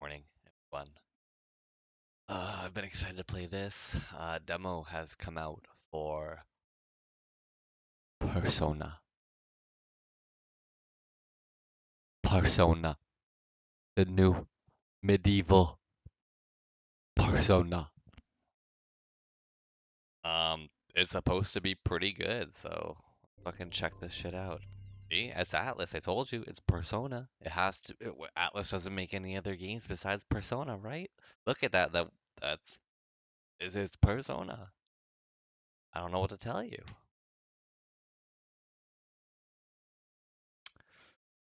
Morning, everyone. I've been excited to play this. Demo has come out for Persona. Persona. The new medieval Persona. It's supposed to be pretty good, so fucking check this shit out. See, it's Atlas. I told you, it's Persona. It has to. Atlas doesn't make any other games besides Persona, right? Look at that. It's Persona. I don't know what to tell you.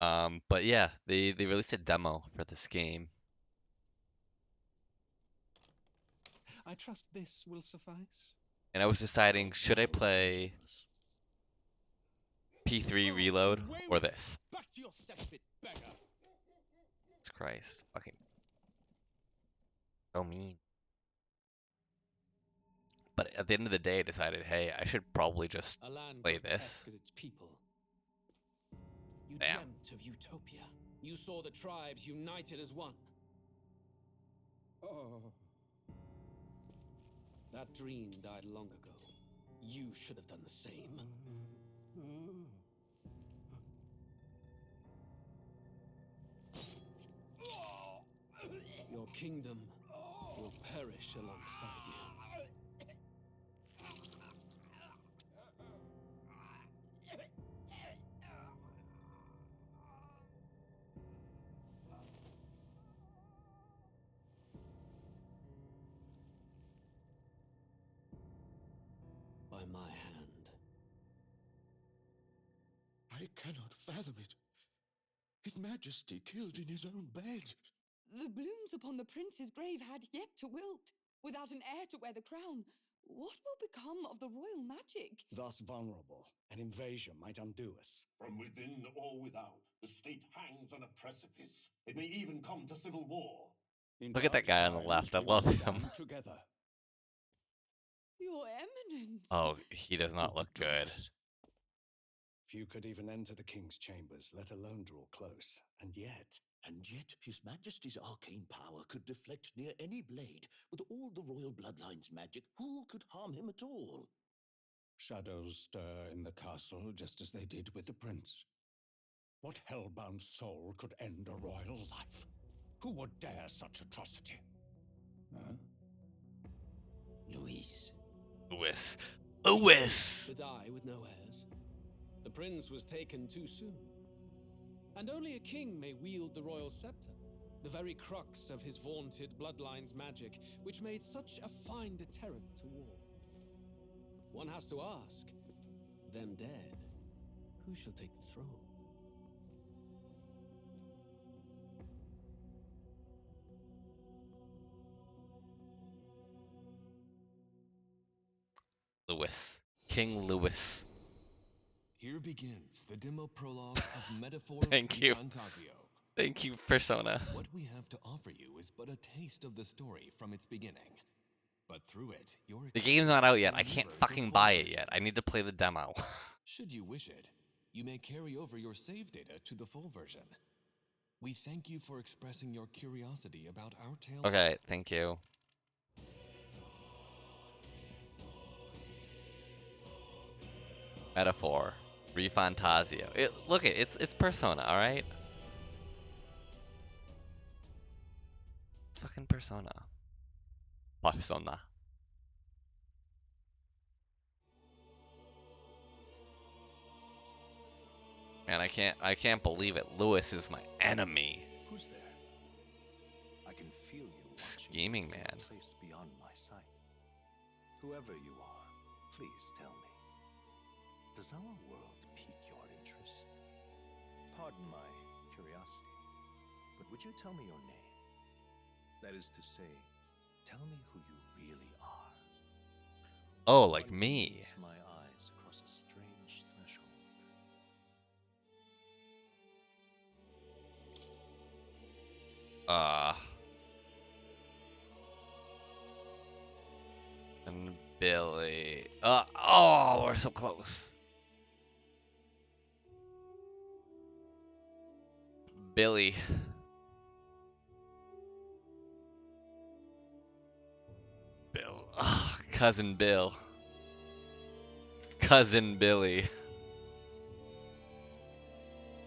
But yeah, they released a demo for this game. I trust this will suffice. And I was deciding, should I play P3 Reload or this? Back to your cesspit, beggar. Jesus Christ, fucking so mean. But at the end of the day, I decided, hey, I should probably just A land play grotesque this. as its people. You Damn. dreamt of utopia. You saw the tribes united as one. Oh. That dream died long ago. You should have done the same. Your kingdom will perish alongside you. By my hand. I cannot fathom it. His Majesty killed in his own bed. The blooms upon the prince's grave had yet to wilt. Without an heir to wear the crown, what will become of the royal magic? Thus vulnerable, an invasion might undo us. From within or without, the state hangs on a precipice. It may even come to civil war. In Look at that dark guy on the times, left. I we will love him. stand together. Your Eminence. Oh, he does not look Who would do good. this? Few could even enter the king's chambers, let alone draw close. And yet, His Majesty's arcane power could deflect near any blade. With all the royal bloodline's magic, who could harm him at all? Shadows stir in the castle just as they did with the prince. What hellbound soul could end a royal life? Who would dare such atrocity? Huh? Luis. Lewis. Lewis! To die with no heirs. The prince was taken too soon. And only a king may wield the royal scepter, the very crux of his vaunted bloodline's magic, which made such a fine deterrent to war. One has to ask, them dead, who shall take the throne? Lewis. King Lewis. Here begins the demo prologue of Metaphor Thank you. ReFantazio. Thank you, Persona. What we have to offer you is but a taste of the story from its beginning. But through it, your The game's not out experience yet. I will can't mirror the fucking full buy it version. yet. I need to play the demo. Should you wish it, you may carry over your save data to the full version. We thank you for expressing your curiosity about our tale. Okay, thank you. Metaphor. ReFantazio. Look it's Persona, alright? It's fucking Persona. Persona. Man, I can't believe it. Lewis is my enemy. Who's there? I can feel you watching Scheming from man. a place beyond my sight. Whoever you are, please tell me. Does our world pique your interest? Pardon my curiosity, but would you tell me your name? That is to say, tell me who you really are. Oh, like One me. meets my eyes across a strange threshold. And Billy. Oh, we're so close. Billy. Cousin Bill. Cousin Billy.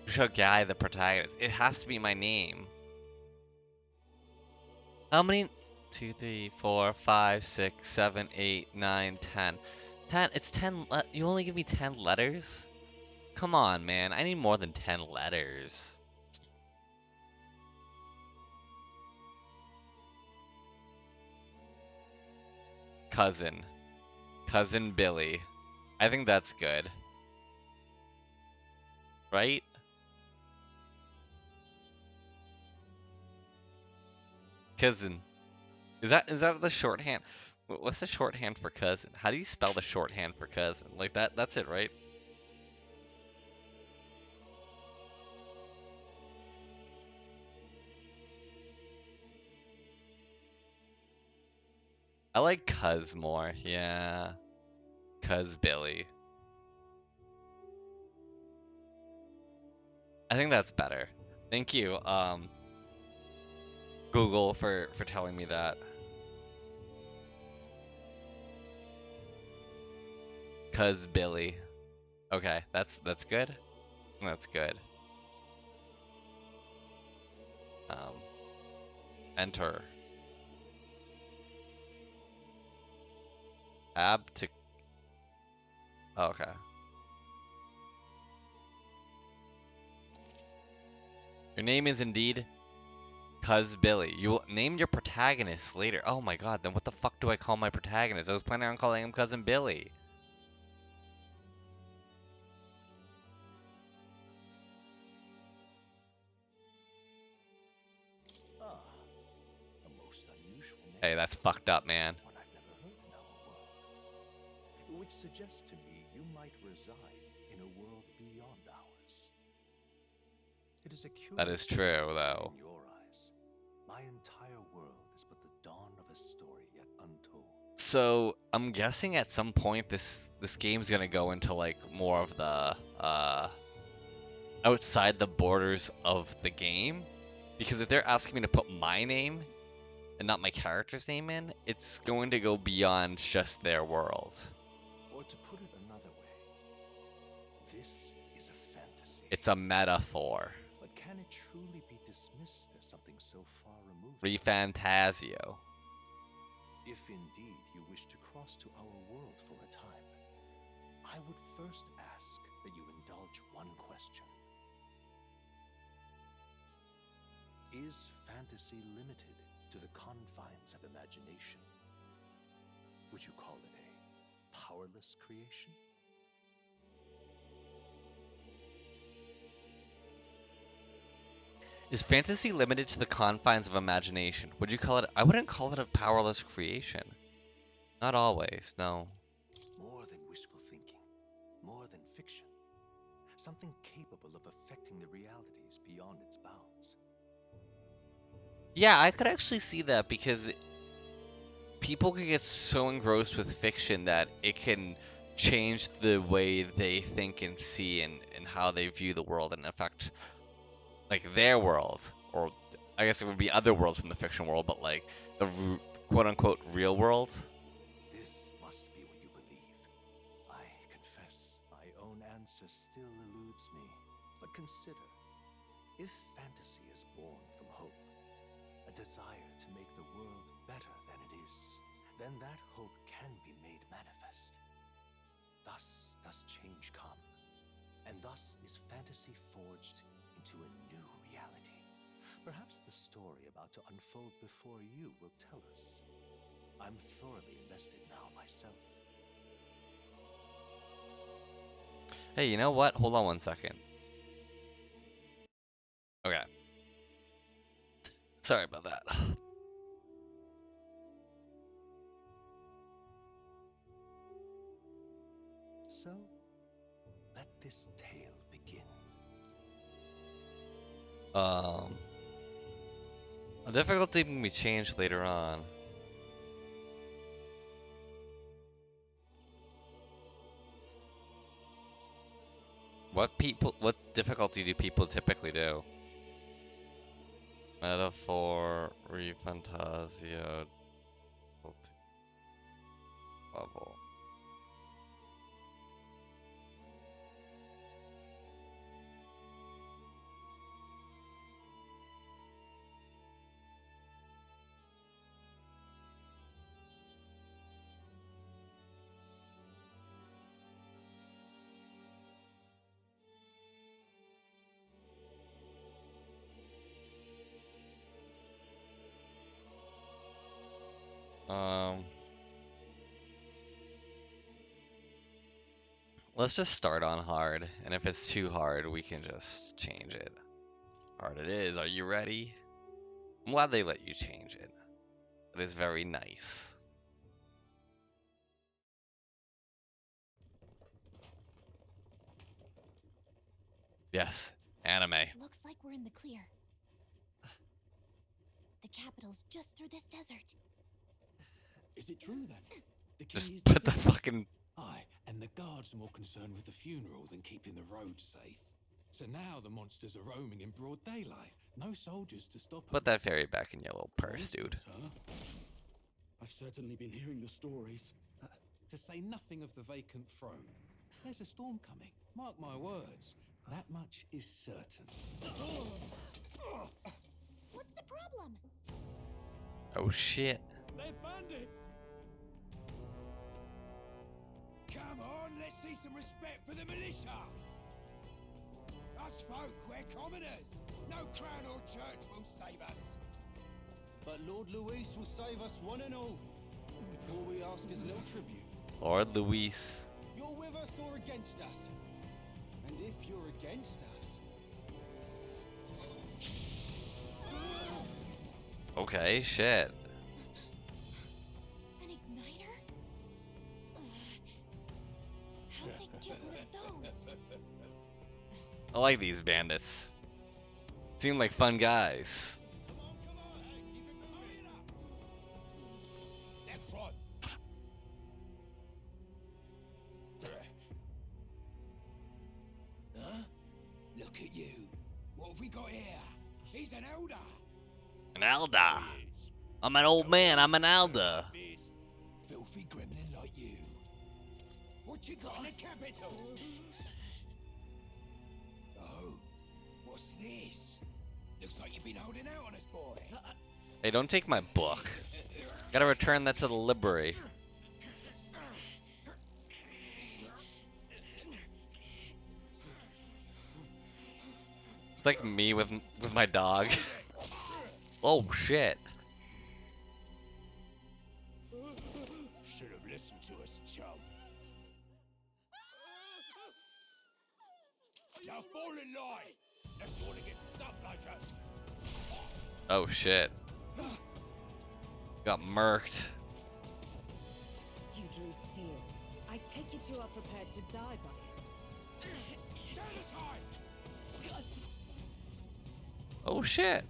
Show Guy the protagonist. It has to be my name. How many? 2, 3, 4, 5, 6, 7, 8, 9, 10. 10. It's 10. You only give me 10 letters? Come on, man. I need more than 10 letters. Cousin. Cousin Billy. I think that's good. Right? Cousin. Is that the shorthand? What's the shorthand for cousin? How do you spell the shorthand for cousin? Like that's it, right? I like cuz more. Yeah. Cuz Billy. I think that's better. Thank you, Google for telling me that. Cuz Billy. Okay, that's good. That's good. Um, enter. Ab to. Oh, okay. Your name is indeed Cuz Billy. You will name your protagonist later. Oh my god, then what the fuck do I call my protagonist? I was planning on calling him Cousin Billy. Ah, a most unusual name. Hey, that's fucked up, man. One I've never heard in our world. Which suggests to me you might reside in a world beyond ours. It is a curious That is true, thing that though. in your eyes, my entire world is but the dawn of a story yet untold. So I'm guessing at some point this game's gonna go into like more of the outside the borders of the game. Because if they're asking me to put my name and not my character's name in, it's going to go beyond just their world. Or to put it another way, this is a fantasy. It's a metaphor. But can it truly be dismissed as something so far removed? ReFantazio. If indeed you wish to cross to our world for a time, I would first ask that you indulge one question. Is fantasy limited to the confines of imagination? Would you call it a powerless creation? Is fantasy limited to the confines of imagination? Would you call it? I wouldn't call it a powerless creation. Not always, no. More than wishful thinking, more than fiction, something capable of affecting the realities beyond its bounds. Yeah, I could actually see that because people can get so engrossed with fiction that it can change the way they think and see and how they view the world and affect like their world, or I guess it would be other worlds from the fiction world, but like the quote unquote real world. This must be what you believe. I confess my own answer still eludes me. But consider, if fantasy is born from hope, a desire to make the world better than it is, then that hope can be made manifest. Thus does change come, and thus is fantasy forged into a new reality. Perhaps the story about to unfold before you will tell us. I'm thoroughly invested now myself. Hey, you know what? Hold on one second. Okay. Sorry about that. So, let this tale begin. The difficulty can be changed later on. What difficulty do people typically do? Metaphor, ReFantazio. Bubble. Um, let's just start on hard, and if it's too hard, we can just change it. Hard it is. Are you ready? I'm glad they let you change it. It is very nice. Yes, anime. Looks like we're in the clear. The capital's just through this desert. Is it true then? The king Just is put the dead? fucking. Aye, and the guards are more concerned with the funeral than keeping the roads safe. So now the monsters are roaming in broad daylight. No soldiers to stop them. Put that fairy back in your little purse, dude. Monsters, huh? I've certainly been hearing the stories. To say nothing of the vacant throne. There's a storm coming. Mark my words. That much is certain. What's the problem? Oh shit. They're bandits! Come on, let's see some respect for the militia! Us folk, we're commoners. No crown or church will save us. But Lord Luis will save us one and all. All we ask is a little tribute. Lord Luis. You're with us or against us? And if you're against us... Okay, shit. An igniter? How'd they get one of those? I like these bandits. Seem like fun guys. Come on, keep it moving up. Next one. Huh? Look at you. What have we got here? He's an elder. An elder. I'm an old man. I'm an elder. Filthy gremlin like you. What you got in the capital? Oh, what's this? Looks like you've been holding out on us, boy. Hey, don't take my book. Gotta return that to the library. It's like me with my dog. Oh shit. Should have listened to us, chum. Now fall in line. Unless you want to get stuck like us. Oh shit. Got murked. You drew steel. I take it you are prepared to die by it. Stand aside. Oh shit.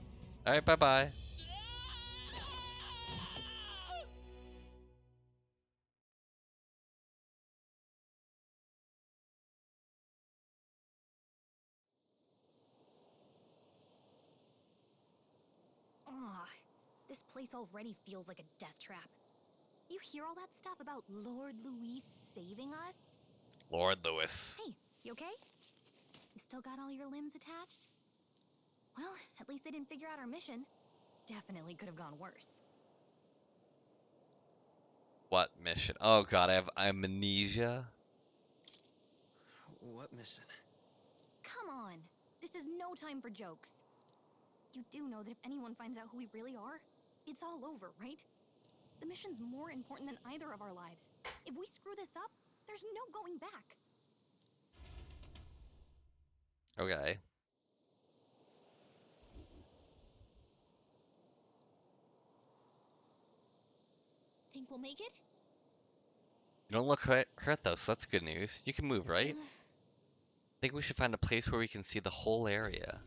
Alright, bye bye. Ugh, this place already feels like a death trap. You hear all that stuff about Lord Luis saving us? Lord Lewis. Hey, you okay? You still got all your limbs attached? Well, at least they didn't figure out our mission. Definitely could have gone worse. What mission? Oh god, I have amnesia. What mission? Come on! This is no time for jokes. You do know that if anyone finds out who we really are, it's all over, right? The mission's more important than either of our lives. If we screw this up, there's no going back. Okay. Think we'll make it? You don't look hurt though, so that's good news. You can move, right? I think we should find a place where we can see the whole area.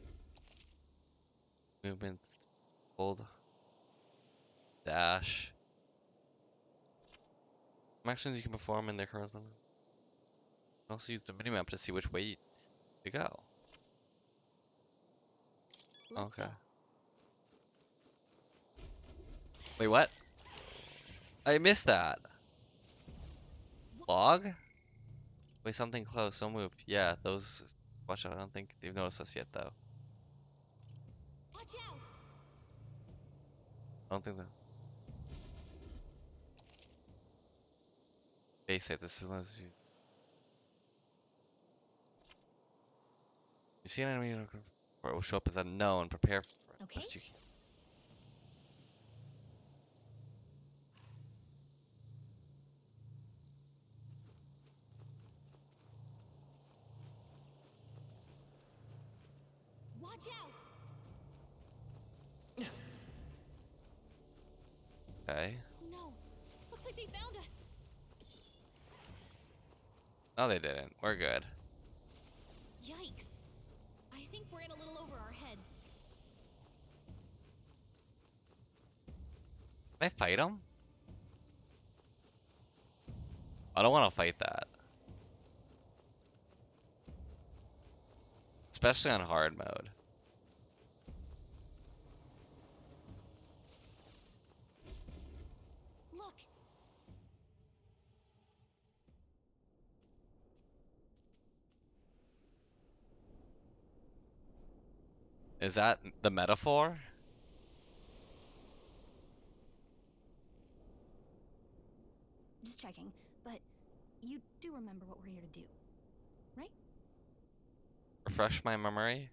Movements. Hold. Dash. Some actions you can perform in their correspondence. You can also use the minimap to see which way to go. Let's Okay. go. Wait, what? I missed that. Log? Wait, something close. Don't move. Yeah, those. Watch out. I don't think they've noticed us yet, though. Watch out! I don't think that. Base it. This is. You see an enemy, or it will show up as unknown. Prepare for it. Okay. Best you can. Watch out! Okay. Oh no! Looks like they found us. No, they didn't. We're good. Yikes! I think we're in a little over our heads. Can I fight them? I don't want to fight that. Especially on hard mode. Look! Is that the metaphor? Just checking, but you do remember what we're here to do, right? Refresh my memory?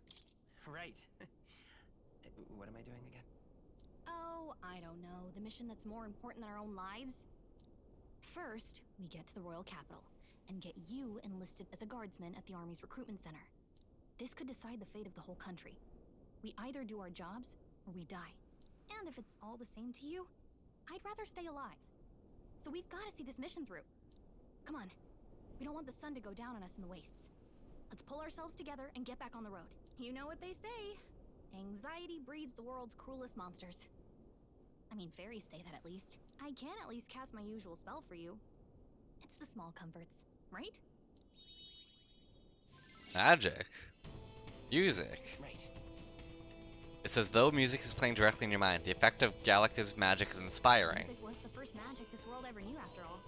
Right. What am I doing again? Oh, I don't know. The mission that's more important than our own lives? First, we get to the royal capital and get you enlisted as a guardsman at the army's recruitment center. This could decide the fate of the whole country. We either do our jobs or we die. And if it's all the same to you, I'd rather stay alive. So we've got to see this mission through. Come on. We don't want the sun to go down on us in the wastes. Let's pull ourselves together and get back on the road. You know what they say. Anxiety breeds the world's cruelest monsters. I mean, fairies say that at least. I can at least cast my usual spell for you. It's the small comforts, right? Magic. Music. Right. It's as though music is playing directly in your mind. The effect of Gallica's magic is inspiring. Music was the first magic this world ever knew, after all.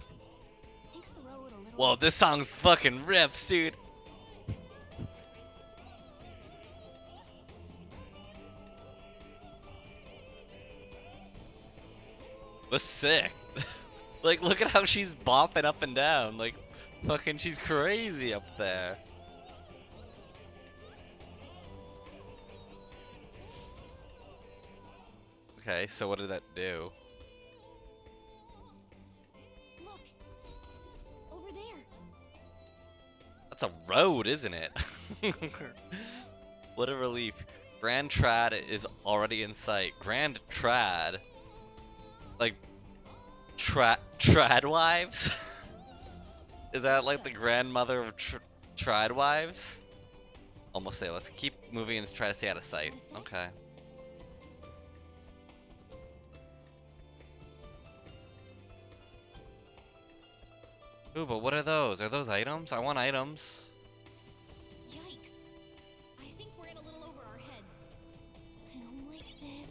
Makes the road a little... Whoa, this song's fucking rips, dude. That's sick. Like, look at how she's bopping up and down. Like, fucking, she's crazy up there. Okay, so what did that do? Look! Over there! That's a road, isn't it? What a relief. Grand Trad is already in sight. Grand Trad? Like, Trad wives? Is that like the grandmother of Trad wives? Almost there. Let's keep moving and try to stay out of sight. Okay. Ooh, but what are those? Are those items? I want items. Yikes! I think we're in a little over our heads. I don't like this.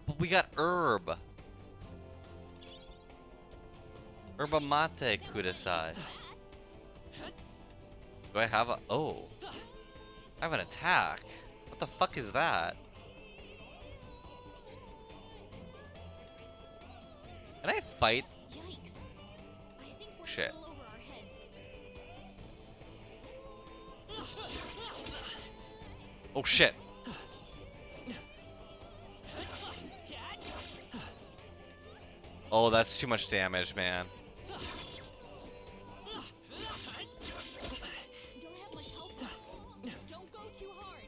But we got herb. Herba mate kudasai. Do I have a... Oh. I have an attack. What the fuck is that? Can I fight? Yikes! I think we're Shit. a little over our heads. Oh shit. Oh, that's too much damage, man. You don't have much help. Don't go too hard.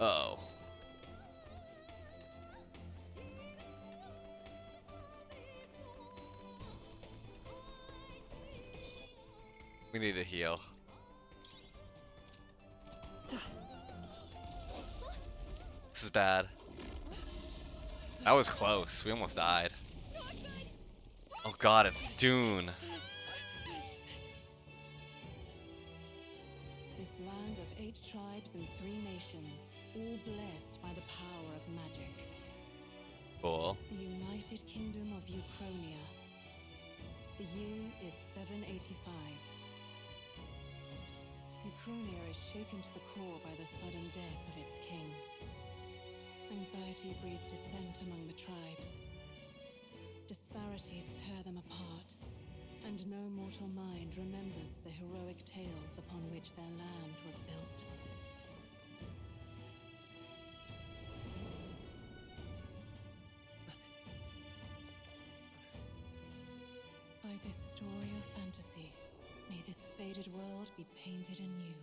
Uh-oh. We need to heal. This is bad. That was close. We almost died. Oh god, it's Dune. This land of 8 tribes and 3 nations, all blessed by the power of magic. Cool. The United Kingdom of Uchronia. The year is 785. Ukronia is shaken to the core by the sudden death of its king. Anxiety breeds dissent among the tribes. Disparities tear them apart, and no mortal mind remembers the heroic tales upon which their land was built. By this story of fantasy, may this faded world be painted anew.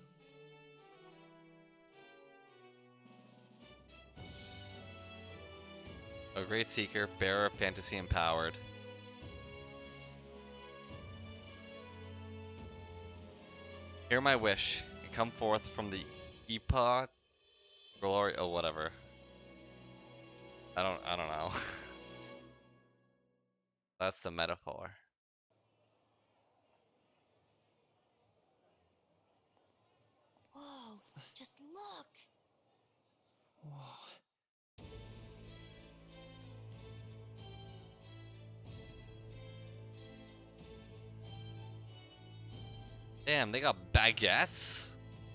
A great seeker, bearer of fantasy empowered. Hear my wish, and come forth from the epoch, glory, oh whatever. I don't know. That's the metaphor. Whoa, just look! Whoa. Damn, they got baguettes?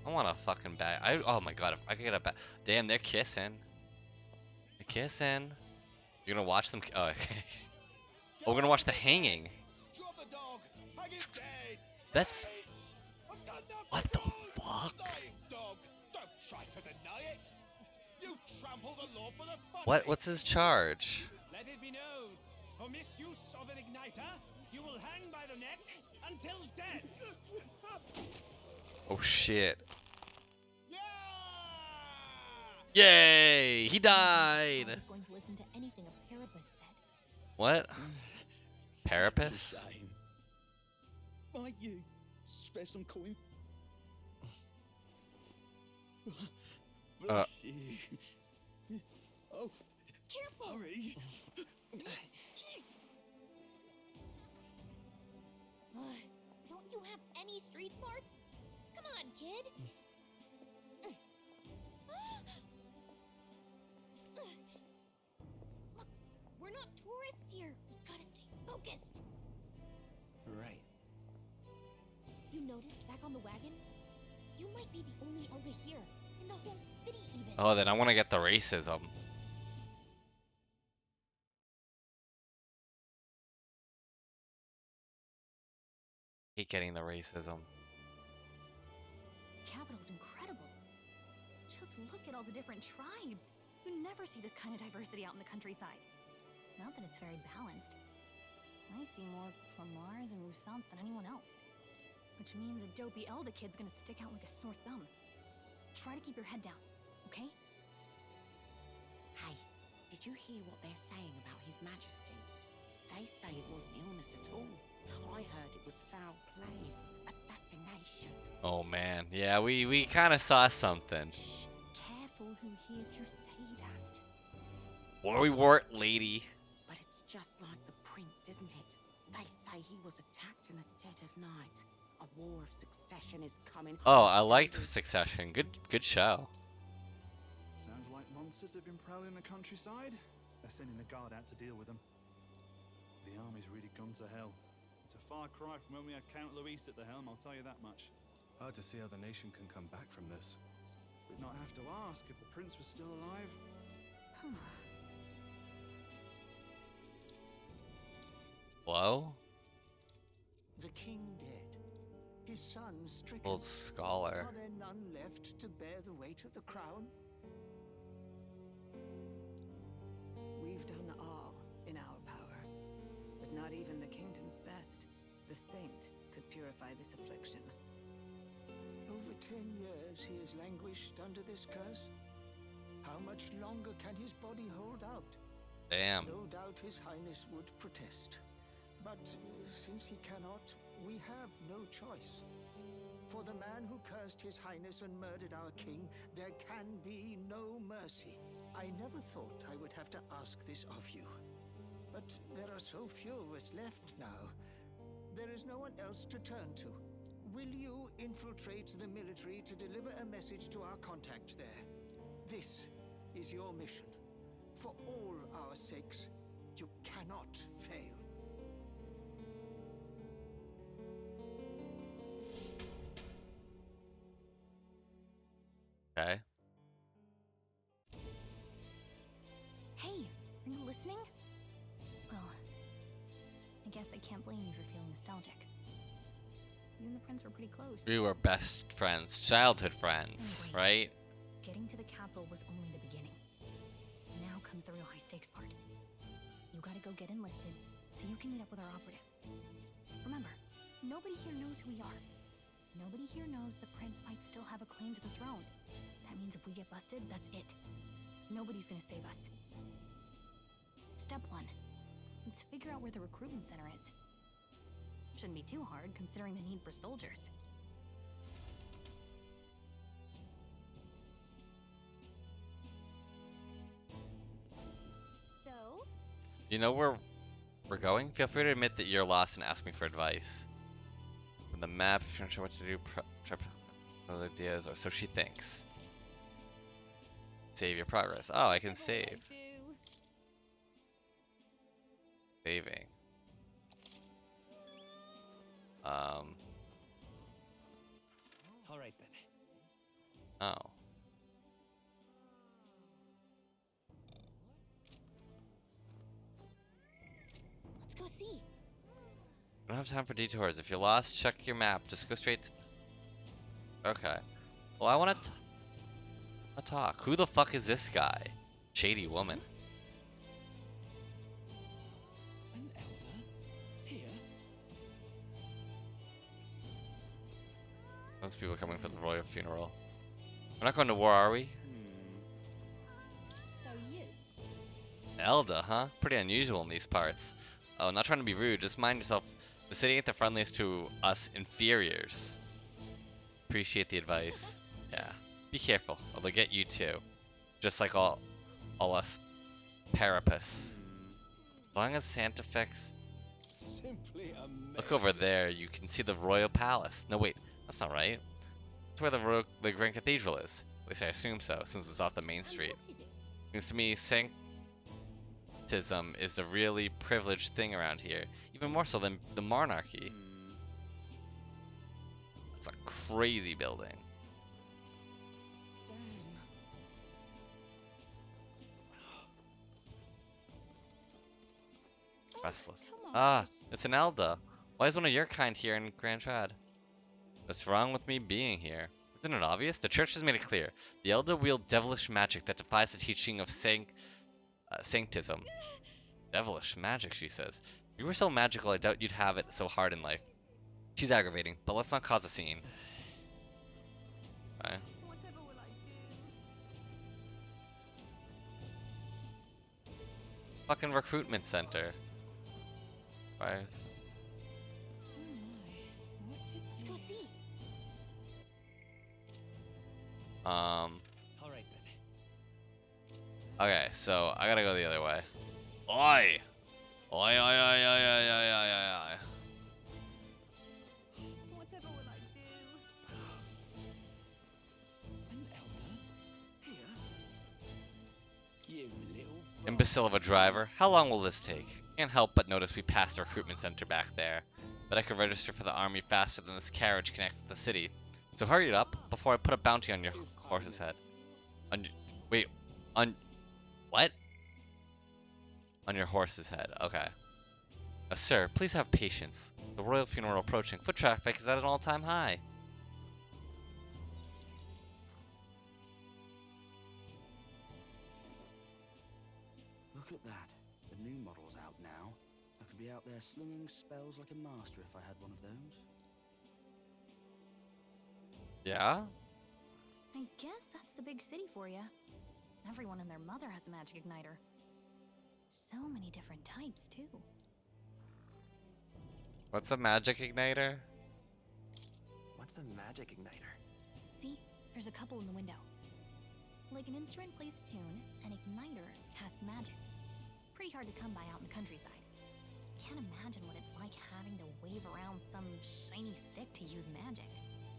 I want a fucking bag. Oh my god, if I could get a bag. Damn, they're kissing. They're kissing. You're gonna watch them. Oh, okay. Oh, we're gonna watch the hanging. Drop the dog. Hang it dead. That's. I've done nothing What the wrong. fuck? Dying dog. Don't try to deny it. You trample the law for the fun of it. What's his charge? Let it be known, for misuse of an igniter, you will hang by the neck until dead. Oh shit. Yeah! Yay! He died! I was going to listen to anything a Parapus said. What? Such a Parapus? shame. Might you spare some coin? Bless you. Oh, Careful! hurry. Don't you have any street smarts? Come on, kid! Look, we're not tourists here. We gotta stay focused. Right. You noticed back on the wagon? You might be the only elder here, in the whole city even. Oh, then I want to get the racism. Hate getting the racism. The capital's incredible. Just look at all the different tribes. You never see this kind of diversity out in the countryside. Not that it's very balanced. I see more Clamars and Roussants than anyone else. Which means a dopey elder kid's gonna stick out like a sore thumb. Try to keep your head down, okay? Hey, did you hear what they're saying about His Majesty? They say it wasn't illness at all. I heard it was foul play, assassination. Oh man, yeah, we kind of saw something. Shh, careful who hears you say that. What we were, lady. But it's just like the prince, isn't it? They say he was attacked in the dead of night. A war of succession is coming. Oh, I liked Succession. Good show. Sounds like monsters have been prowling the countryside. They're sending the guard out to deal with them. The army's really gone to hell. It's a far cry from when we had Count Luis at the helm, I'll tell you that much. Hard to see how the nation can come back from this. We'd not have to ask if the prince was still alive. Hello? The king dead. His son stricken. Old scholar. Are there none left to bear the weight of the crown? We've done all in our power, but not even the kingdom's best, the saint, could purify this affliction. Over 10 years he has languished under this curse. How much longer can his body hold out? Damn. No doubt His Highness would protest. But since he cannot, we have no choice. For the man who cursed His Highness and murdered our king, there can be no mercy. I never thought I would have to ask this of you. But there are so few of us left now. There is no one else to turn to. Will you infiltrate the military to deliver a message to our contact there? This is your mission. For all our sakes, you cannot fail. Okay. Hey, are you listening? Well, I guess I can't blame you for feeling nostalgic. You and the prince were pretty close. We were best friends, childhood friends, Anyway, right? getting to the capital was only the beginning. Now comes the real high stakes part. You gotta go get enlisted so you can meet up with our operative. Remember, nobody here knows who we are. Nobody here knows the prince might still have a claim to the throne. That means if we get busted, that's it. Nobody's gonna save us. Step 1. Let's figure out where the recruitment center is. Shouldn't be too hard, considering the need for soldiers. So? Do you know where we're going? Feel free to admit that you're lost and ask me for advice. From the map, if you're not sure what to do, try other ideas, or so she thinks. Save your progress. Oh, I can save. Saving. All right then. Oh. Let's go see. I don't have time for detours. If you're lost, check your map. Just go straight to... Okay. Well, I want to talk. Who the fuck is this guy? Shady woman. An elder? Here? Those people coming for the royal funeral. We're not going to war, are we? So you? Elda, huh? Pretty unusual in these parts. Oh, not trying to be rude. Just mind yourself. The city ain't the friendliest to us inferiors. Appreciate the advice. Yeah. Be careful, or they'll get you too. Just like all us Parapus. As long as Santa Fix. Simply amazing. Look over there, you can see the royal palace. No wait, that's not right. That's where the Grand Cathedral is. At least I assume so, since it's off the main street. Seems to me sanctism is a really privileged thing around here. Even more so than the monarchy. That's a crazy building. Restless. Ah, it's an Elda. Why is one of your kind here in Grand Trad? What's wrong with me being here? Isn't it obvious? The church has made it clear. The Elda wield devilish magic that defies the teaching of sanctism. Devilish magic, she says. If you were so magical, I doubt you'd have it so hard in life. She's aggravating, but let's not cause a scene. Okay. Whatever will I do? Fucking recruitment center. Fires. Let's go see. All right then. Okay, so I gotta go the other way. Oi! Oi, oi, oi, oi, oi, oi, oi, oi. Whatever will I do? An elder? Here? You little Imbecile of a driver. How long will this take? Can't help but notice we passed the recruitment center back there. But I could register for the army faster than this carriage connects to the city. So hurry it up before I put a bounty on your horse's head. Wait, on what? On your horse's head. Okay. Sir, please have patience. The royal funeral approaching. Foot traffic is at an all-time high. Look at that. The new model's out now. I could be out there slinging spells like a master if I had one of those. Yeah? I guess that's the big city for you. Everyone and their mother has a magic igniter. So many different types, too. What's a magic igniter? What's a magic igniter? See, there's a couple in the window. Like an instrument plays a tune, an igniter casts magic. Pretty hard to come by out in the countryside. Can't imagine what it's like having to wave around some shiny stick to use magic.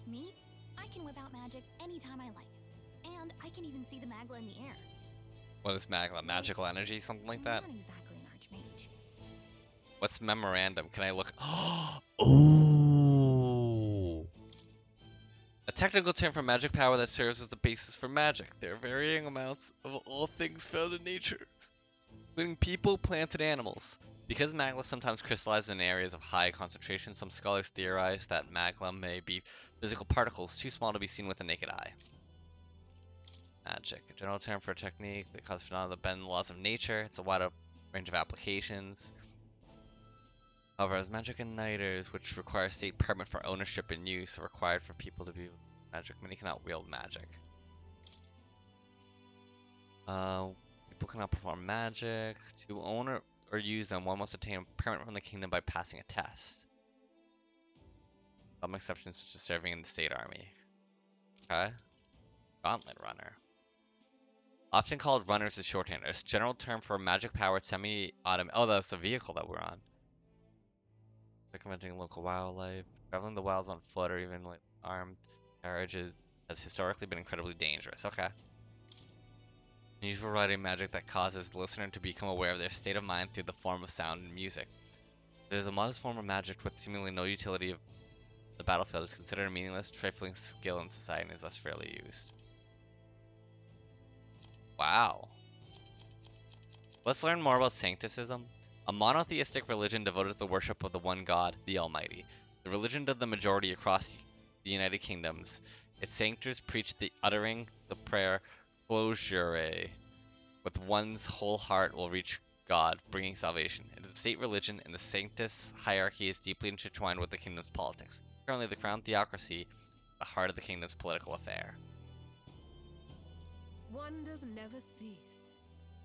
Me? I can whip out magic anytime I like. And I can even see the Magla in the air. What is Magla? Magical energy? Something like that? I'm not exactly an archmage. What's memorandum? Can I look? Oh! A technical term for magic power that serves as the basis for magic. There are varying amounts of all things found in nature, including people, plants, and animals. Because magma sometimes crystallizes in areas of high concentration, some scholars theorize that magma may be physical particles too small to be seen with the naked eye. Magic, a general term for a technique that causes phenomena that bend the laws of nature. It's a wide range of applications. However, as magic igniters, which require state permit for ownership and use, are required for people to be magic. Many cannot wield magic. People cannot perform magic. To own or use them, one must obtain a permit from the kingdom by passing a test. Some exceptions, such as serving in the state army. Okay. Gauntlet runner. Often called runners is shorthand. It's a general term for a magic-powered semi-automatic. Oh, that's the vehicle that we're on. Circumventing local wildlife. Traveling the wilds on foot or even like armed carriages has historically been incredibly dangerous. Okay. Unusual writing magic that causes the listener to become aware of their state of mind through the form of sound and music. There's a modest form of magic with seemingly no utility of the battlefield is considered a meaningless, trifling skill in society and is thus rarely used. Wow. Let's learn more about Sancticism. A monotheistic religion devoted to the worship of the one God, the Almighty. The religion of the majority across the United Kingdoms. Its sanctors preach the uttering the prayer Closure with one's whole heart will reach God, bringing salvation. It is a state religion, and the Sanctus hierarchy is deeply intertwined with the kingdom's politics. Currently, the crown theocracy, the heart of the kingdom's political affair. Wonders never cease.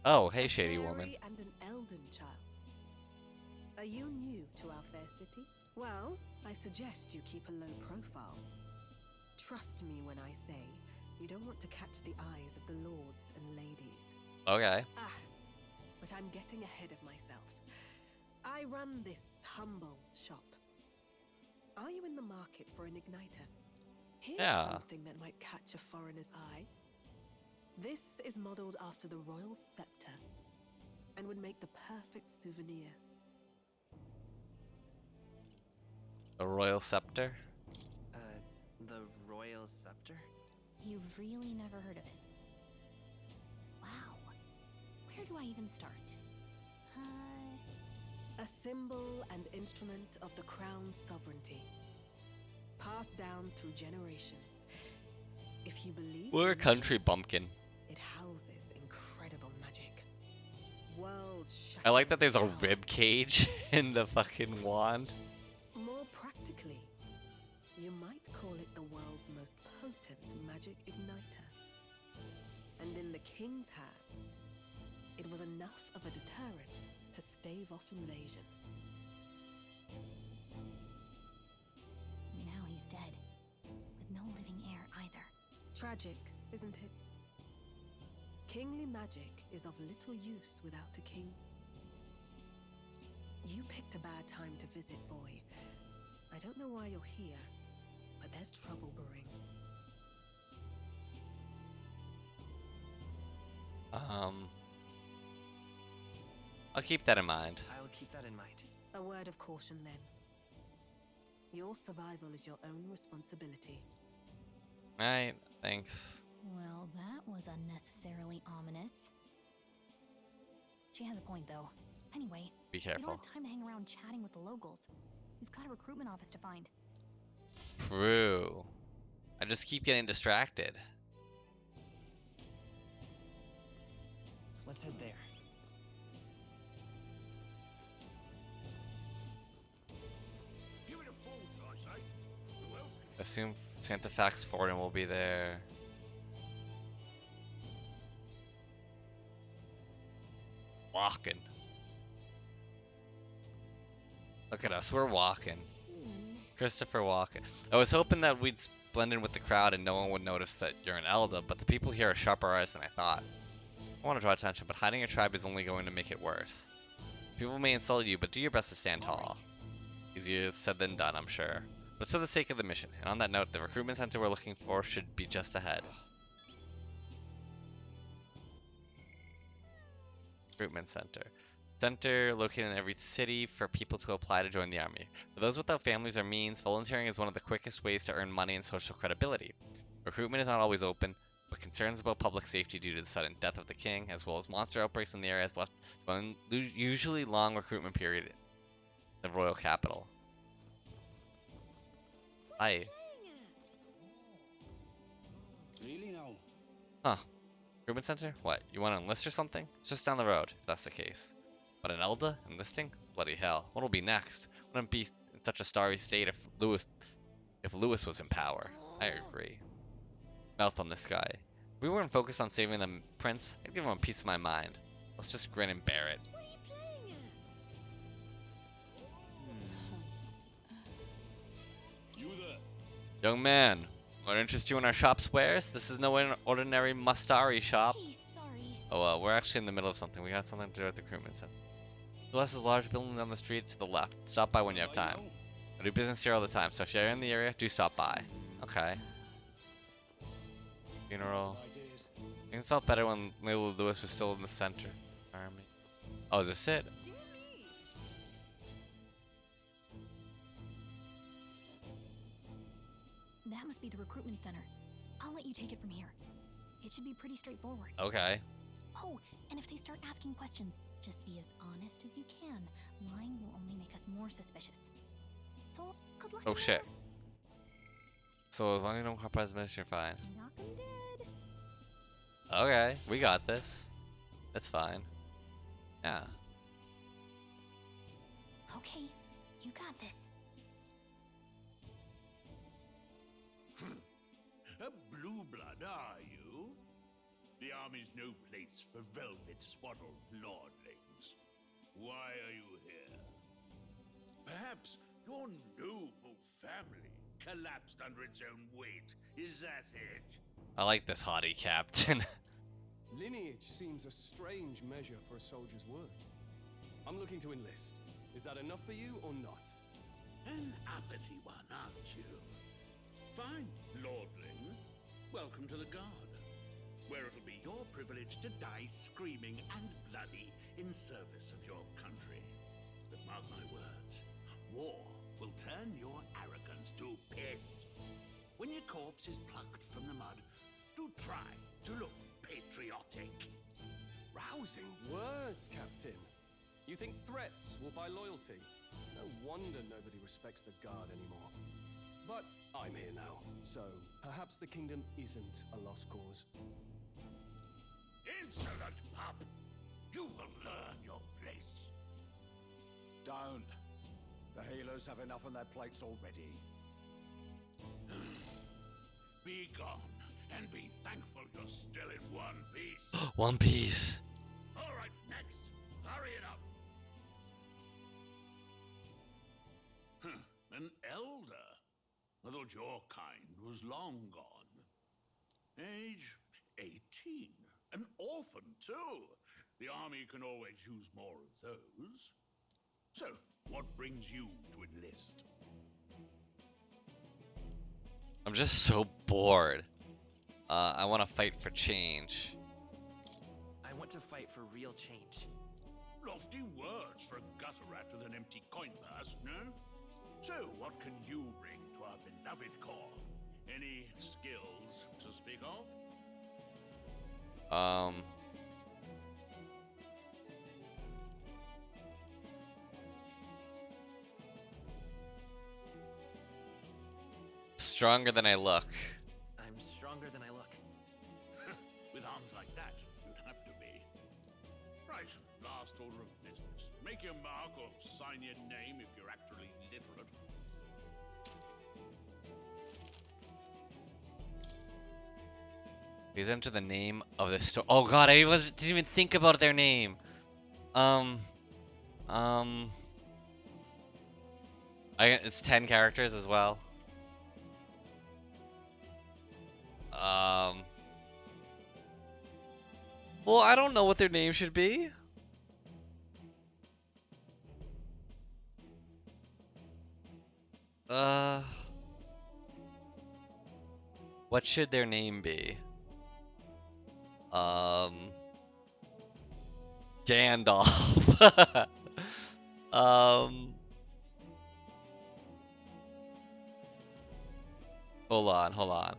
Oh, hey, A shady fairy woman. and an elden child. Are you new to our fair city? Well, I suggest you keep a low profile. Trust me when I say you don't want to catch the eyes of the lords and ladies. Okay. But I'm getting ahead of myself. I run this humble shop. Are you in the market for an igniter? Here's something that might catch a foreigner's eye. This is modeled after the royal scepter and would make the perfect souvenir. A royal scepter? The royal scepter? You've really never heard of it. Wow. Where do I even start? A symbol and instrument of the crown's sovereignty. Passed down through generations. If you believe We're a country bumpkin. it houses incredible magic. I like that there's a rib cage in the fucking wand. More practically, you might call it the world's most potent magic igniter. And in the king's hands, it was enough of a deterrent to stave off invasion. Now he's dead, with no living heir either. Tragic, isn't it? Kingly magic is of little use without a king. You picked a bad time to visit, boy. I don't know why you're here, but there's trouble brewing. I'll keep that in mind. I will keep that in mind. A word of caution, then. Your survival is your own responsibility. Alright, thanks. Well, that was unnecessarily ominous. She has a point, though. Anyway, Be we don't careful. have time to hang around chatting with the locals. We've got a recruitment office to find. True. I just keep getting distracted. Let's head there. Give it a fold, I say. Who else can Assume Santa Fax Forden will be there. Walking. Look at us, we're walking. Christopher Walken. I was hoping that we'd blend in with the crowd and no one would notice that you're an Elda, but the people here are sharper eyes than I thought. I want to draw attention, but hiding your tribe is only going to make it worse. People may insult you, but do your best to stand tall. Easier said than done, I'm sure. But it's for the sake of the mission. And on that note, the recruitment center we're looking for should be just ahead. Recruitment center. Center located in every city for people to apply to join the army. For those without families or means, volunteering is one of the quickest ways to earn money and social credibility. Recruitment is not always open, but concerns about public safety due to the sudden death of the king, as well as monster outbreaks in the area, has left an unusually long recruitment period in the royal capital. Hi. Really now? Huh. Recruitment center? What? You want to enlist or something? It's just down the road, if that's the case. But an Elda? Enlisting? Bloody hell. What'll be next? Wouldn't be in such a starry state if Lewis was in power. I agree. Mouth on this guy. If we weren't focused on saving the prince, I'd give him a piece of my mind. Let's just grin and bear it. What are you playing at? You there? Young man, what interests you in our shop's wares? This is no ordinary Mustari shop. Hey, sorry. Oh, we're actually in the middle of something. We got something to do with the recruitment center. Plus, is a large building down the street to the left. Stop by when you have time. I do business here all the time, so if you're in the area, do stop by. Okay. Funeral. It felt better when Lily Lewis was still in the center. Army. Oh, is this it? That must be the recruitment center. I'll let you take it from here. It should be pretty straightforward. Okay. Oh, and if they start asking questions, just be as honest as you can. Lying will only make us more suspicious. So, good luck. Oh shit. So as long as you don't compromise the mission, you're fine. Knock 'em dead. Okay, we got this. That's fine. Yeah. Okay, you got this. A blue blood, are you? The army's no place for velvet-swaddled lordlings. Why are you here? Perhaps your noble family collapsed under its own weight. Is that it? I like this haughty captain. Lineage seems a strange measure for a soldier's work. I'm looking to enlist. Is that enough for you or not? An uppity one, aren't you? Fine, lordling. Welcome to the Guard, where it'll be your privilege to die screaming and bloody in service of your country. But mark my words, war will turn your arrogance to piss. When your corpse is plucked from the mud, do try to look patriotic. Rousing words, Captain. You think threats will buy loyalty? No wonder nobody respects the Guard anymore. But I'm here now, so perhaps the kingdom isn't a lost cause. Insolent pup! You will learn your place. Don't. The healers have enough on their plates already. Be gone, and be thankful you're still in one piece. One Piece. All right, next. Hurry it up. An elder? I thought your kind was long gone. Age 18. An orphan, too. The army can always use more of those. So, what brings you to enlist? I'm just so bored. I want to fight for change. I want to fight for real change. Lofty words for a gutter rat with an empty coin purse, no? So, what can you bring to our beloved corps? Any skills to speak of? Stronger than I look. I'm stronger than I look. With arms like that, you'd have to be. Right, last order of business. Make your mark or sign your name if you're actually literate. Please enter the name of the store. Oh god, didn't even think about their name. It's 10 characters as well. Well, I don't know what their name should be. What should their name be? Gandalf. Hold on.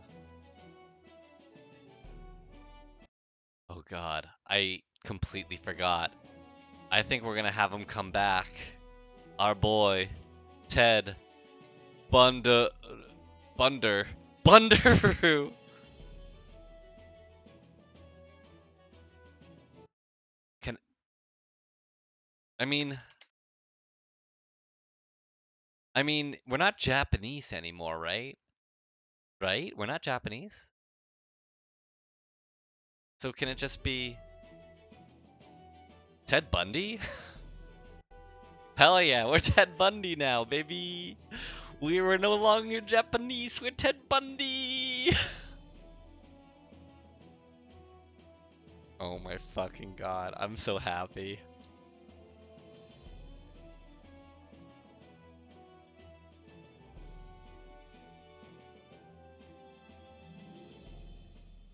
God, I completely forgot. I think we're gonna have him come back. Our boy, Ted Bunderoo. Can I mean, we're not Japanese anymore, right? Right? We're not Japanese. So can it just be Ted Bundy? Hell yeah, we're Ted Bundy now, baby. We were no longer Japanese, we're Ted Bundy. Oh my fucking god, I'm so happy.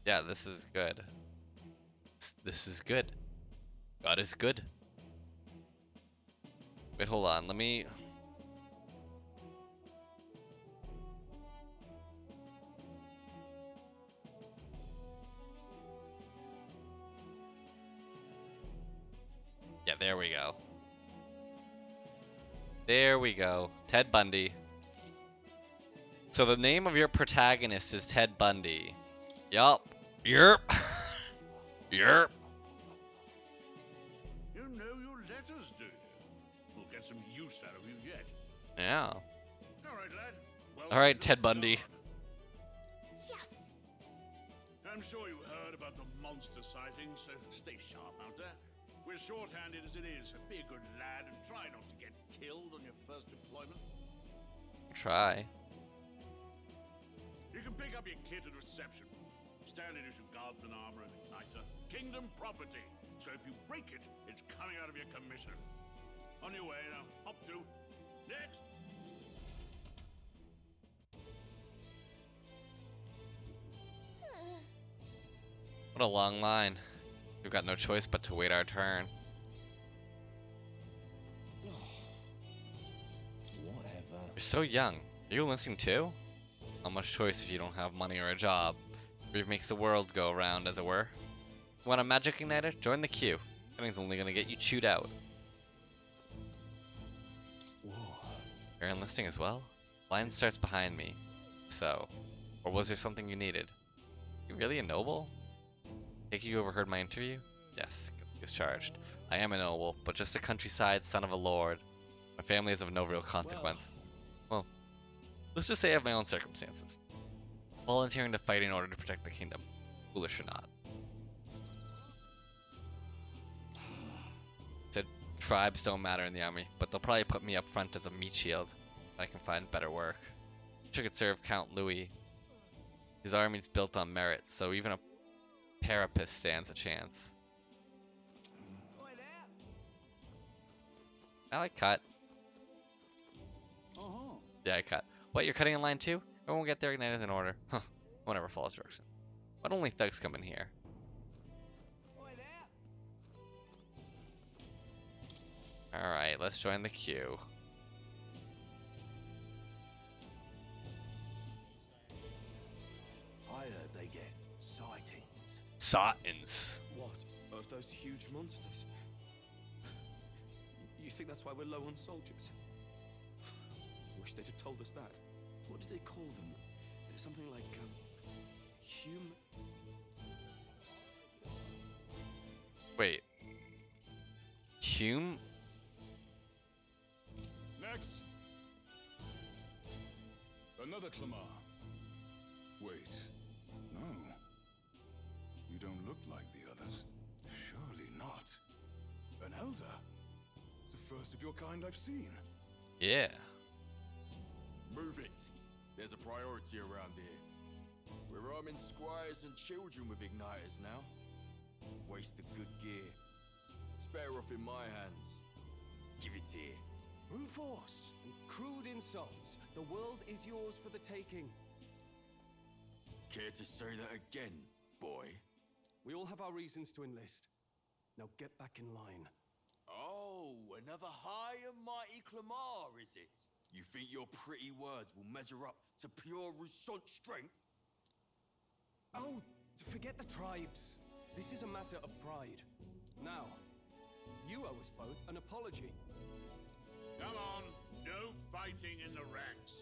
Yeah, this is good. This is good. God is good. Wait, hold on, let me... Yeah, there we go. There we go. Ted Bundy. So the name of your protagonist is Ted Bundy. Yup. Yerp. Yerp. You know your letters, do you? We'll get some use out of you yet. Yeah. Alright, lad. Alright, Ted Bundy. Yes! I'm sure you heard about the monster sightings, so stay sharp out there. We're short-handed as it is, so be a good lad and try not to get killed on your first deployment. Try. You can pick up your kit at reception. Standard issue guardsman armor and igniter. Kingdom property. So if you break it, it's coming out of your commission. On your way now. Hop to. Next. What a long line. We've got no choice but to wait our turn. Whatever. You're so young. Are you enlisting too? Not much choice if you don't have money or a job. It makes the world go around, as it were. Want a magic igniter? Join the queue. Something's only gonna get you chewed out. Whoa. You're enlisting as well? Line starts behind me. So, or was there something you needed? You really a noble? Take you overheard my interview? Yes, discharged. I am a noble, but just a countryside son of a lord. My family is of no real consequence. Well, let's just say I have my own circumstances. Volunteering to fight in order to protect the kingdom. Foolish or not. Said tribes don't matter in the army, but they'll probably put me up front as a meat shield. If I can find better work. Wish I could serve Count Louis. His army's built on merit, so even a parapet stands a chance. I like cut. Yeah, I cut. What, you're cutting in line too? Everyone will get their igniters in order. Huh. Whatever follows direction. But only thugs come in here. Alright, let's join the queue. I heard they get sightings. Sightings. What? Of those huge monsters? You think that's why we're low on soldiers? Wish they'd have told us that. What do they call them? Something like, Wait. Hume? Next. Another Clamar. Wait. No. You don't look like the others. Surely not. An elder. It's the first of your kind I've seen. Yeah. Move it. There's a priority around here. We're arming squires and children with igniters now. Waste of good gear. It's better off in my hands. Give it here. Brute force and crude insults. The world is yours for the taking. Care to say that again, boy? We all have our reasons to enlist. Now get back in line. Oh, another high and mighty Clamar, is it? You think your pretty words will measure up to pure Roussant strength? Oh, forget the tribes. This is a matter of pride. Now, you owe us both an apology. Come on, no fighting in the ranks.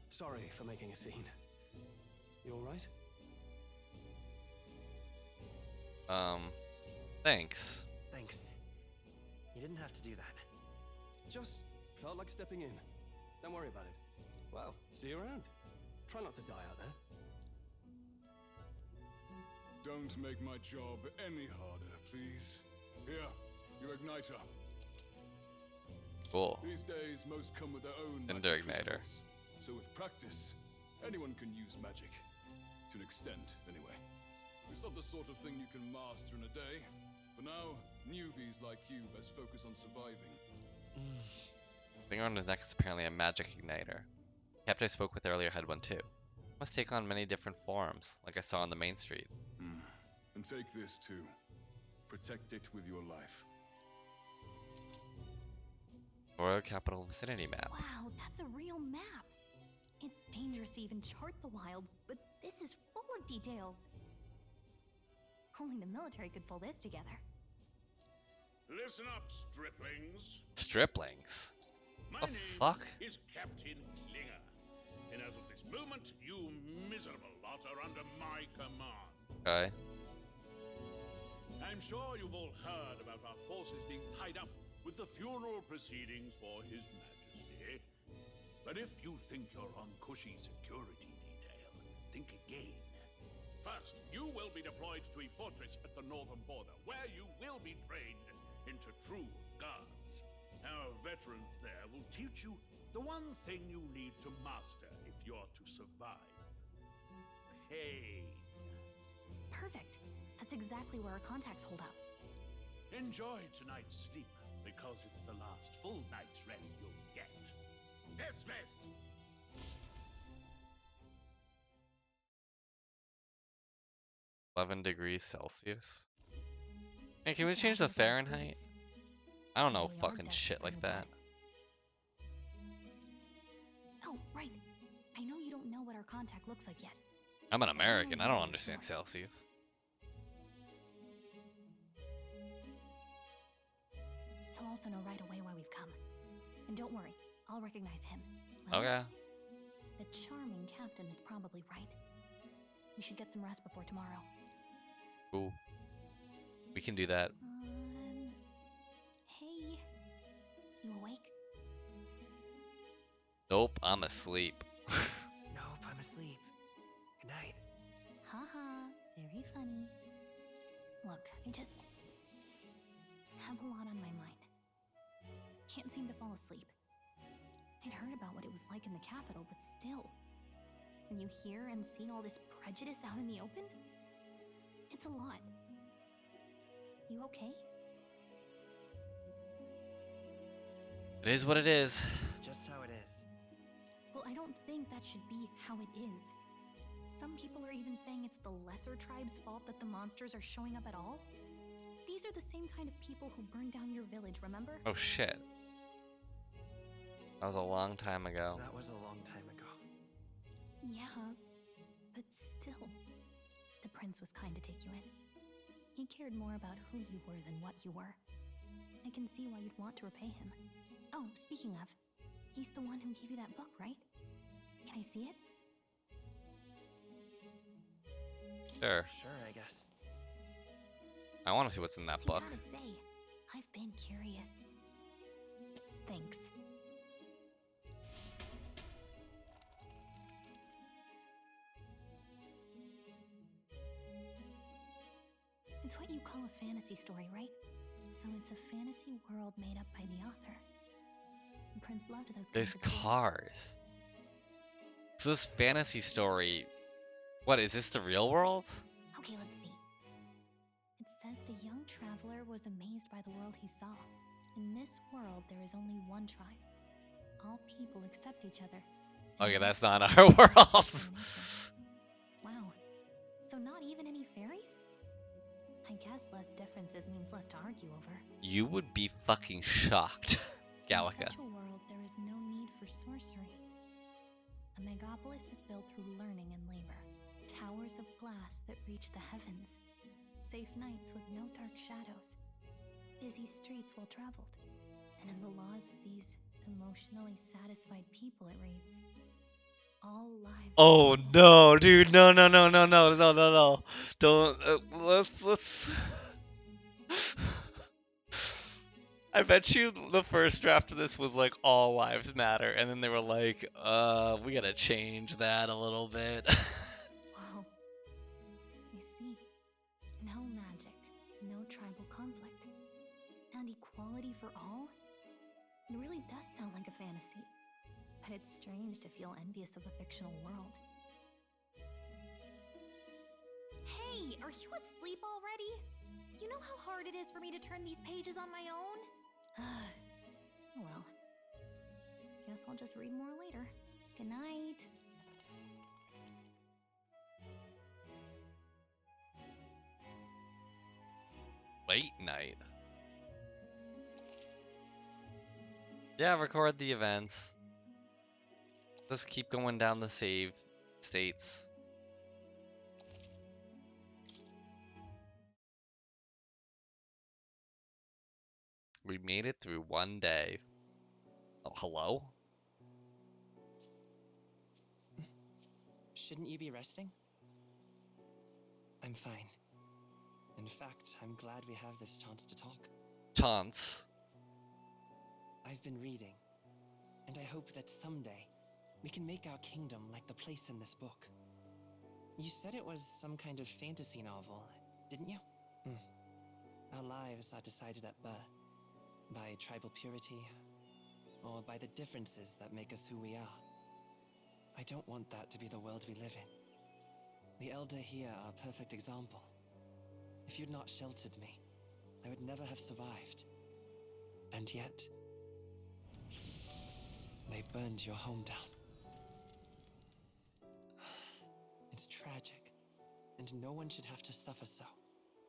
Sorry for making a scene. You alright? Thanks. Thanks. You didn't have to do that. Just felt like stepping in. Don't worry about it. Well, see you around. Try not to die out there. Don't make my job any harder, please. Here, your igniter. Cool. These days, most come with their own Ender magic igniter. crystals. So with practice, anyone can use magic. To an extent, anyway. It's not the sort of thing you can master in a day. For now, newbies like you best focus on surviving. Thing around his neck is apparently a magic igniter. The captain I spoke with earlier had one too. Must take on many different forms, like I saw on the main street. And take this too. Protect it with your life. Royal Capital Vicinity map. Wow, that's a real map. It's dangerous to even chart the wilds, but this is full of details. Only the military could pull this together. Listen up, striplings. Striplings? My The name fuck? is Captain Klinger. And as of this moment, you miserable lot are under my command. Okay. I'm sure you've all heard about our forces being tied up with the funeral proceedings for His Majesty. But if you think you're on cushy security detail, think again. First, you will be deployed to a fortress at the northern border, where you will be trained into true guards. Our veterans there will teach you the one thing you need to master if you're to survive. Pain. Perfect. That's exactly where our contacts hold up. Enjoy tonight's sleep, because it's the last full night's rest you'll get. Dismissed! 11 degrees Celsius. Hey, can we change the Fahrenheit? I don't know fucking shit like that. Oh, right. I know you don't know what our contact looks like yet. I'm an American. I don't understand Celsius. He'll also know right away why we've come. And don't worry, I'll recognize him. Well, Okay. the charming captain is probably right. We should get some rest before tomorrow. Cool. We can do that. Hey. You awake? Nope, I'm asleep. Nope, I'm asleep. Good night. Haha, very funny. Look, I just have a lot on my mind. Can't seem to fall asleep. I'd heard about what it was like in the capital, but still. When you hear and see all this prejudice out in the open, it's a lot. You okay? It is what it is. It's just how it is. Well, I don't think that should be how it is. Some people are even saying it's the lesser tribe's fault that the monsters are showing up at all. These are the same kind of people who burned down your village, remember? Oh shit. That was a long time ago. That was a long time ago. Yeah, but still. The prince was kind to take you in. He cared more about who you were than what you were. I can see why you'd want to repay him. Oh, speaking of, he's the one who gave you that book, right? Can I see it? Sure. Sure, I guess. I want to see what's in that book. I gotta say, I've been curious. Thanks. It's what you call a fantasy story, right? So it's a fantasy world made up by the author. And Prince loved those There's kinds of stories. cars. So this fantasy story, what is this, the real world? Okay, let's see. It says the young traveler was amazed by the world he saw. In this world, there is only one tribe. All people accept each other. Okay, that's not our world. Wow. So not even any fairies? I guess less differences means less to argue over. You would be fucking shocked, In Gallica. such a world, there is no need for sorcery. A megapolis is built through learning and labor. Towers of glass that reach the heavens. Safe nights with no dark shadows. Busy streets well traveled. And in the laws of these emotionally satisfied people, it reads, all lives. Oh no, dude, no, no, no, no, no, no, no, no. Don't, let's. I bet you the first draft of this was like all lives matter, and then they were like, we gotta change that a little bit. Whoa. I see. No magic, no tribal conflict, and equality for all? It really does sound like a fantasy. But it's strange to feel envious of a fictional world. Hey, are you asleep already? You know how hard it is for me to turn these pages on my own? Well, guess I'll just read more later. Good night. Late night. Yeah, record the events. Just keep going down the save states. We made it through one day. Oh, hello? Shouldn't you be resting? I'm fine. In fact, I'm glad we have this chance to talk. Chance. I've been reading, and I hope that someday we can make our kingdom like the place in this book. You said it was some kind of fantasy novel, didn't you? Our lives are decided at birth, by tribal purity, or by the differences that make us who we are. I don't want that to be the world we live in. The Elder here are a perfect example. If you'd not sheltered me, I would never have survived. And yet, they burned your home down. It's tragic, and no one should have to suffer so.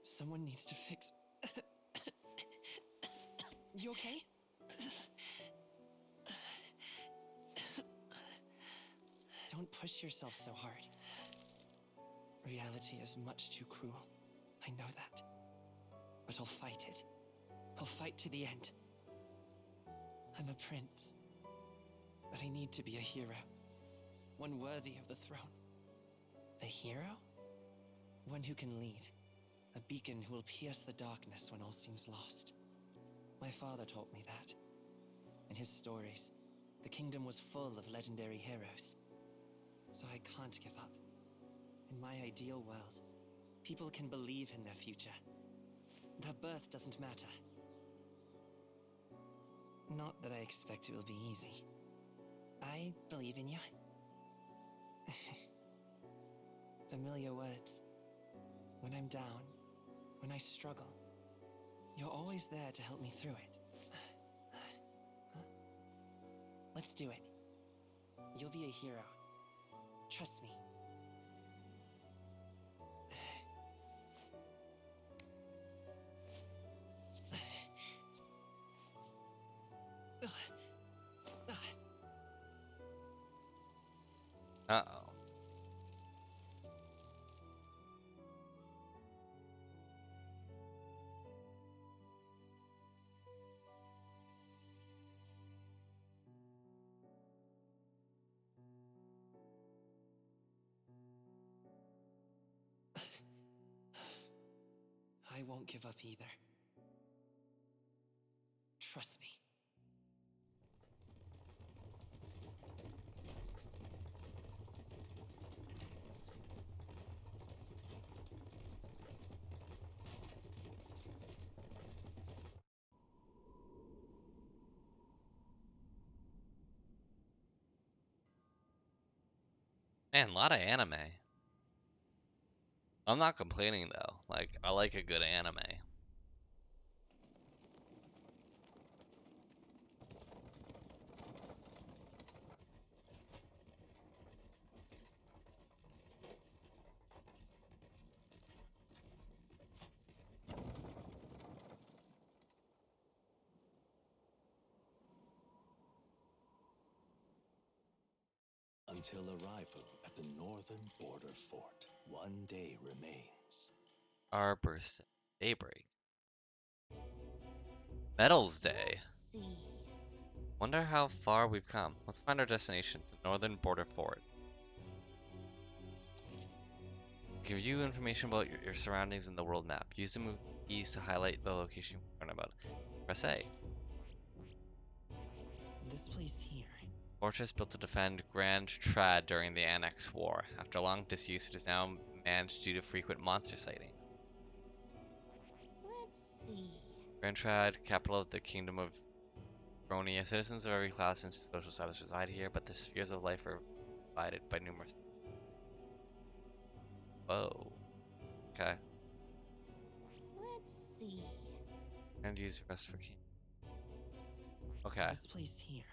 Someone needs to fix... You okay? Don't push yourself so hard. Reality is much too cruel. I know that. But I'll fight it. I'll fight to the end. I'm a prince. But I need to be a hero. One worthy of the throne. A hero? One who can lead. A beacon who will pierce the darkness when all seems lost. My father taught me that. In his stories, the kingdom was full of legendary heroes. So I can't give up. In my ideal world, people can believe in their future. Their birth doesn't matter. Not that I expect it will be easy. I believe in you. Familiar words. When I'm down, when I struggle, you're always there to help me through it. Let's do it. You'll be a hero. Trust me. Uh-oh. I won't give up either. Trust me. Man, a lot of anime. I'm not complaining though. Like, I like a good anime. until arrival at the northern border fort. One day remains. Arburst. Daybreak. Metals Day. See. Wonder how far we've come. Let's find our destination, the northern border fort. Give you information about your surroundings in the world map. Use the move keys to highlight the location you learn about. Press A. This place here. Fortress built to defend Grand Trad during the Annex War. After long disuse, it is now manned due to frequent monster sightings. Let's see. Grand Trad, capital of the Kingdom of Gronia. Citizens of every class and social status reside here, but the spheres of life are divided by numerous. Whoa. Okay. Let's see. And use rest for king. Okay. This place here.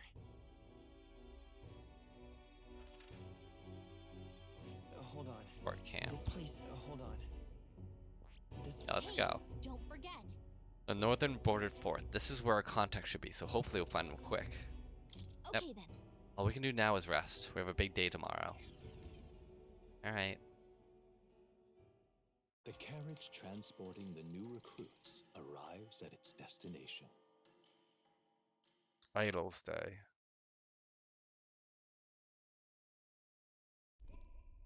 Hold on. Fort camp. This place. Hold on. This. Yeah, let's Hey, go. Don't forget. The northern bordered fort. This is where our contact should be, so hopefully we'll find them quick. Okay Yep. then. All we can do now is rest. We have a big day tomorrow. Alright. The carriage transporting the new recruits arrives at its destination. Idols Day.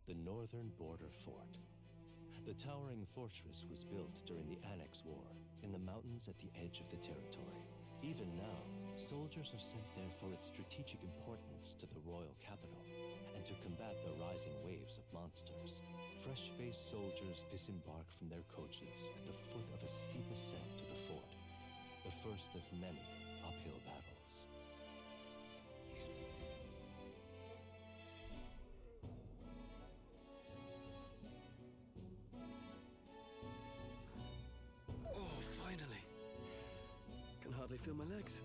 The northern border fort. The towering fortress was built during the Annex War in the mountains at the edge of the territory. Even now, soldiers are sent there for its strategic importance to the royal capital and to combat the rising waves of monsters. Fresh-faced soldiers disembark from their coaches at the foot of a steep ascent to the fort, the first of many uphill battles. Oh, finally. Can hardly feel my legs.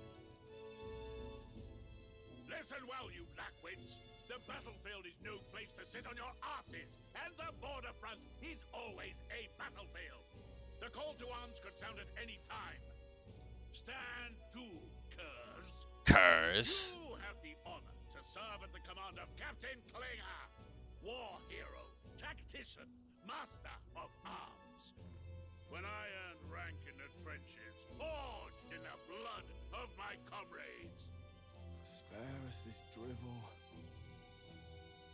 Listen well, you lackwits. The battlefield is no place to sit on your asses, and the border front is always a battlefield. The call to arms could sound at any time. Stand to, curs. Curs. You have the honor to serve at the command of Captain Klinger, war hero, tactician, master of arms. When I earned rank in the trenches, forged in the blood of my comrades. Spare us this drivel.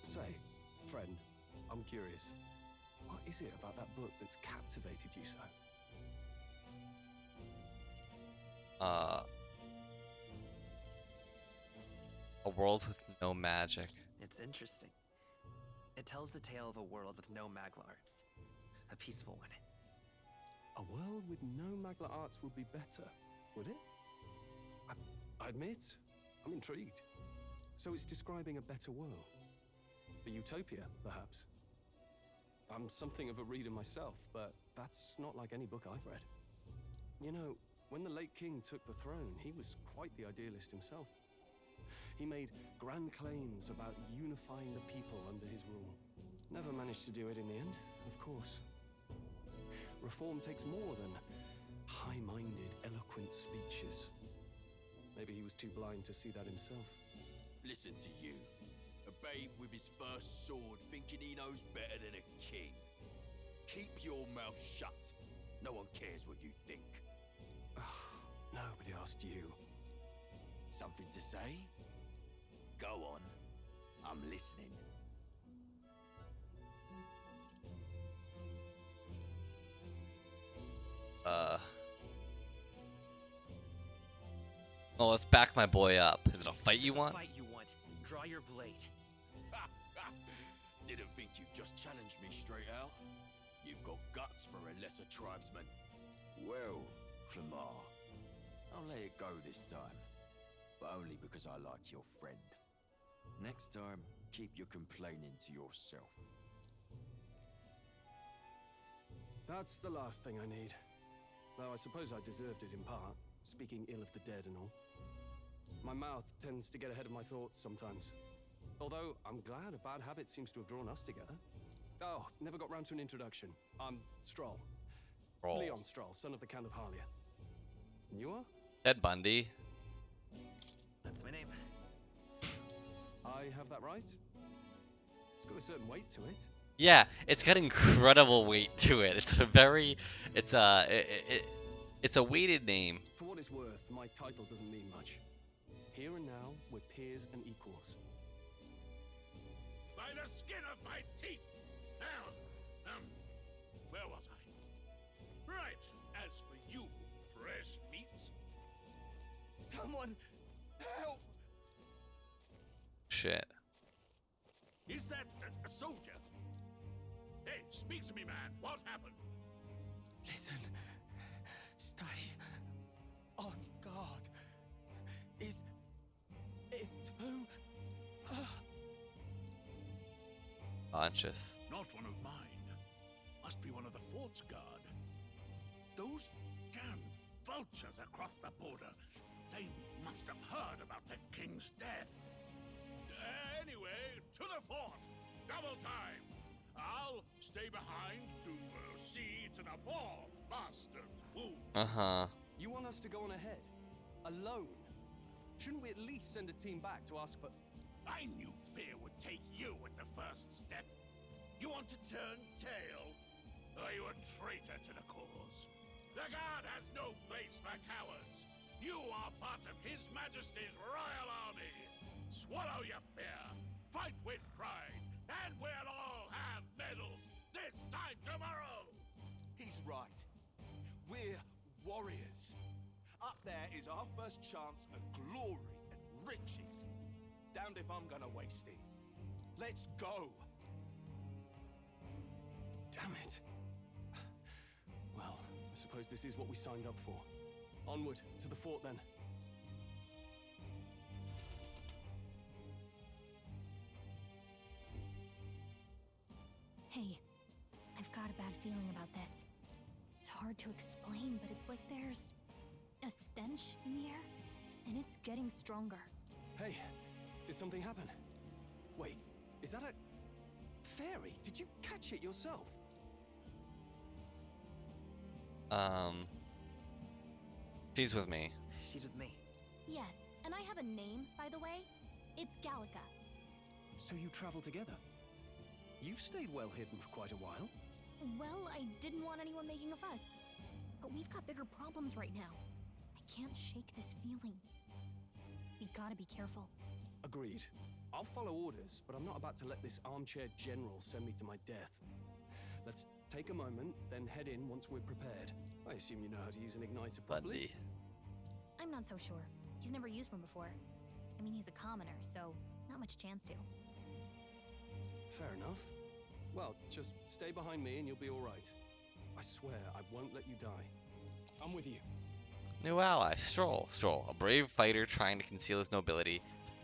Say, friend, I'm curious. What is it about that book that's captivated you so? A world with no magic. It's interesting. It tells the tale of a world with no Magla arts. A peaceful one. A world with no Magla arts would be better, would it? I admit, I'm intrigued. So it's describing a better world. A utopia, perhaps. I'm something of a reader myself, but that's not like any book I've read. You know, when the late king took the throne, he was quite the idealist himself. He made grand claims about unifying the people under his rule. Never managed to do it in the end, of course. Reform takes more than high-minded, eloquent speeches. Maybe he was too blind to see that himself. Listen to you. A babe with his first sword thinking he knows better than a king. Keep your mouth shut. No one cares what you think. Nobody asked you. Something to say? Go on. I'm listening. Well, let's back my boy up. Is it a fight you want? Fight you want. Draw your blade. Didn't think you'd just challenge me straight out. You've got guts for a lesser tribesman. Well, Clemar, I'll let it go this time. But only because I like your friend. Next time, keep your complaining to yourself. That's the last thing I need. Though I suppose I deserved it in part, speaking ill of the dead and all. My mouth tends to get ahead of my thoughts sometimes. Although, I'm glad a bad habit seems to have drawn us together. Oh, never got round to an introduction. I'm Stroll. Stroll. Leon Stroll, son of the Count of Harlia. And you are? Ted Bundy. That's my name. I have that right? It's got a certain weight to it. Yeah, it's got incredible weight to it. It's a very, it's a, it's a weighted name. For what it's worth, my title doesn't mean much. Here and now, we're peers and equals. By the skin of my teeth! Now, where was I? Right, as for you, fresh meats. Someone help! Shit. Is that a soldier? Hey, speak to me, man. What happened? Listen. Stay on guard. It's too Conscious. Not one of mine. Must be one of the fort's guard. Those damn vultures across the border. They must have heard about the king's death. Anyway, to the fort. Double time. I'll stay behind to see to the poor bastard's wound. Uh-huh. You want us to go on ahead? Alone? Shouldn't we at least send a team back to ask for... I knew fear would take you at the first step. You want to turn tail? Are you a traitor to the cause? The guard has no place for cowards. You are part of His Majesty's Royal Army. Swallow your fear. Fight with pride. And we'll all have medals this time tomorrow. He's right. We're warriors. Up there is our first chance at glory and riches. Damned if I'm gonna waste it. Let's go. Damn it. Well, I suppose this is what we signed up for. Onward, to the fort then. Hey, I've got a bad feeling about this. It's hard to explain, but it's like there's a stench in the air, and it's getting stronger. Hey, did something happen? Wait, is that a... fairy? Did you catch it yourself? She's with me. She's with me. Yes, and I have a name, by the way. It's Gallica. So you travel together? You've stayed well hidden for quite a while. Well, I didn't want anyone making a fuss. But we've got bigger problems right now. I can't shake this feeling. We gotta be careful. Agreed. I'll follow orders, but I'm not about to let this armchair general send me to my death. Let's take a moment, then head in once we're prepared. I assume you know how to use an igniter properly. I'm not so sure. He's never used one before. I mean, he's a commoner, so not much chance to. Fair enough. Well, just stay behind me and you'll be all right. I swear I won't let you die. I'm with you. New ally, Stroll. Stroll, a brave fighter trying to conceal his nobility.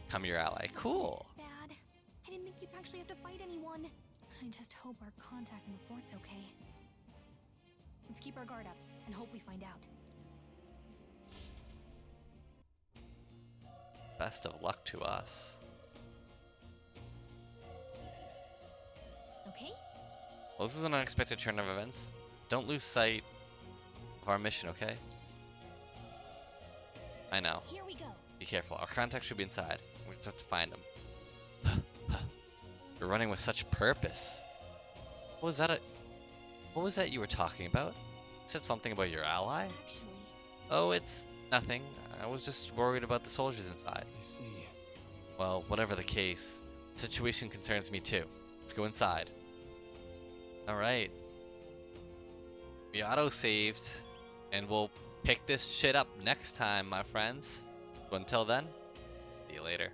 Become your ally. Cool. This is bad. I didn't think you'd actually have to fight anyone. I just hope our contact in the fort's okay. Let's keep our guard up and hope we find out. Best of luck to us. Okay? Well, this is an unexpected turn of events. Don't lose sight of our mission, okay? I know. Here we go. Be careful. Our contact should be inside. We just have to find him. You're running with such purpose. What was that you were talking about? You said something about your ally? Actually... Oh, it's nothing. I was just worried about the soldiers inside. I see. Well, whatever the case, the situation concerns me too. Let's go inside. Alright. We auto-saved, and we'll pick this shit up next time, my friends. So until then, see you later.